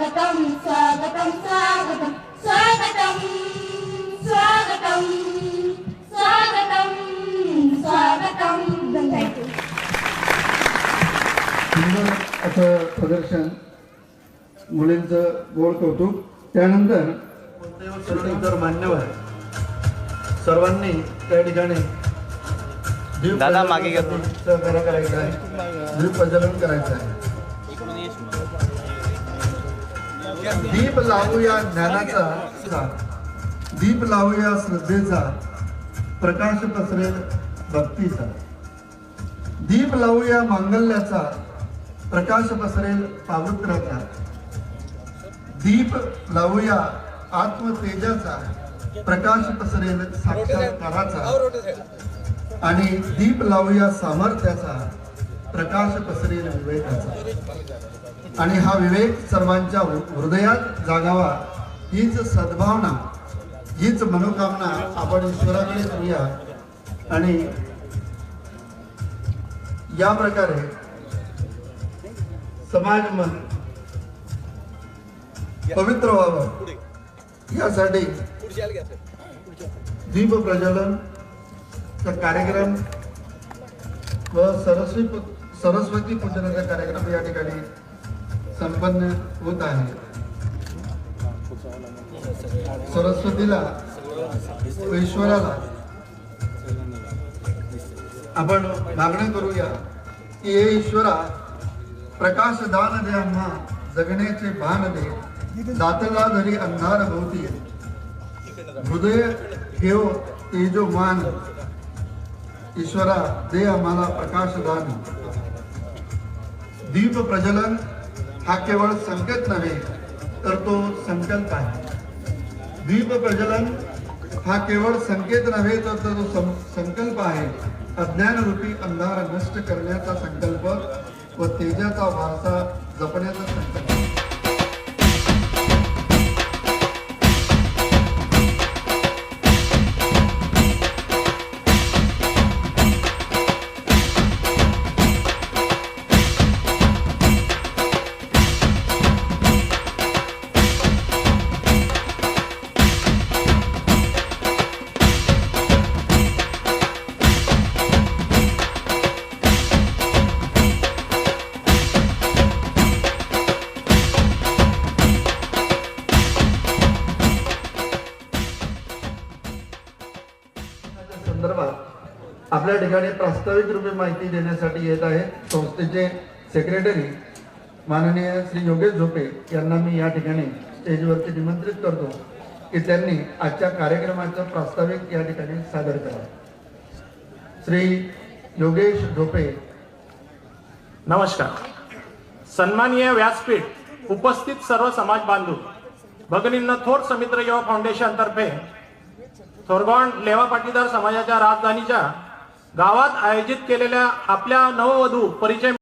स्वागतम स्वागतम स्वागतम स्वागतम स्वागतम स्वागतम स्वागतम. थँक्यू. सुंदर असं प्रदर्शन, मुलींचं गोड कौतुक. त्यानंतर तर मान्यवर सर्वांनी त्या ठिकाणी दादा मागे घ्या. सहकार्य करायचं आहे, दीप प्रज्वलन करायचं आहे. दीप लावूया ज्ञानाचा, दीप लावूया श्रद्धेचा, प्रकाश पसरेल भक्तीचा. दीप लावूया मांगल्याचा, प्रकाश पसरेल पावित्र्याचा. दीप लावूया आत्मतेजाचा, प्रकाश पसरेल साक्षात्काराचा. आणि दीप लावूया सामर्थ्याचा, प्रकाश पसरेल विवेकाचा. आणि हा विवेक सर्वांच्या हृदयात जागावा, हीच सद्भावना, हीच मनोकामना आपण ईश्वराकडे करूया. आणि या प्रकारे समाज मन पवित्र व्हावं यासाठी दीप प्रज्वलन कार्यक्रम व सरस्वती पूजनाचा कार्यक्रम या ठिकाणी संपन्न होत आहे. सरस्वतीला, ईश्वराला आपण मागणी करूया की हे ईश्वरा, प्रकाश दान दे आम्हा, जगण्याचे भान दे. दातला धरी अंधार भोवती, हृदय ठेव तेजोमान. ईश्वरा दे आम्हाला प्रकाश दान. दीप प्रज्वलन हा केवळ संकेत नव्हे तर तो संकल्प आहे. दीप प्रज्वलन हा केवळ संकेत नव्हे तर तो संकल्प आहे. अज्ञानरूपी अंधार नष्ट करण्याचा संकल्प व तेजाचा वारसा जपण्याचा संकल्प. संदर्भात आपल्या ठिकाणी प्रास्ताविक रूपे माहिती देण्यासाठी येत आहे संस्थेचे सेक्रेटरी माननीय श्री योगेश झोपे यांना मी या ठिकाणी स्टेजवरती निमंत्रित करतो की त्यांनी आजच्या कार्यक्रमाचं प्रास्ताविक या ठिकाणी सादर करावं. श्री योगेश झोपे. नमस्कार. सन्माननीय व्यासपीठ, उपस्थित सर्व समाज बांधव भगिनींना, थोर समित्र युवा फाउंडेशन तर्फे थोरगॉन लेवा पाटीदार समाजाच्या राजधानीच्या गावात आयोजित केलेल्या आपल्या नववधू परिचय